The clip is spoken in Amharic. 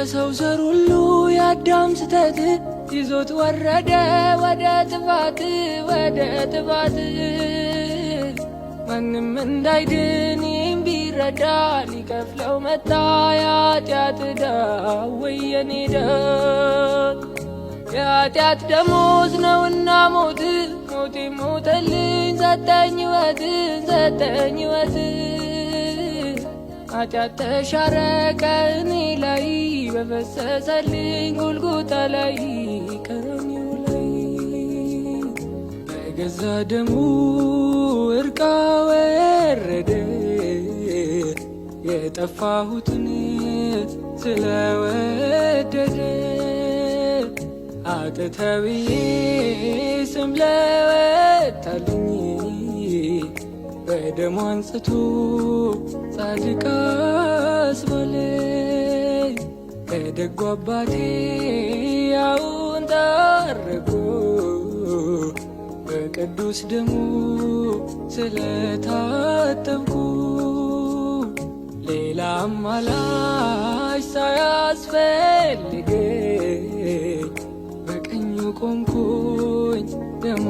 ሰው ዘር ሁሉ ያዳም ስተት ይዞት ወረደ ወደ ጥፋት ማንም እንዳይድን ቢረዳ ሊከፍለው መጣ የኃጢአት ዕዳ ወየኔ ዕዳ የኃጢአት ደሞዝ ነውና ሞት ሞተልኝ ሰጠኝ ሕይወት ኃጢአት ተሻረ ከእኔ ላይ በፈሰሰልኝ ጎልጎታ ላይ ቀራንዮ ላይ በገዛ ደሙ እርቃ ወረደ የጠፋሁትን ስለወደደ አጥተብዬ ስም ለወጣልኝ በደሙ አንጽቶ ጻድቅ አስባለኝ ከደጉ አባቴ ያውን ታርቆ በቅዱስ ደሙ ስለታጠብኩ ሌላ አማላጅ ሳያስፈልገኝ በቀኙ ቆምኩኝ ደሙ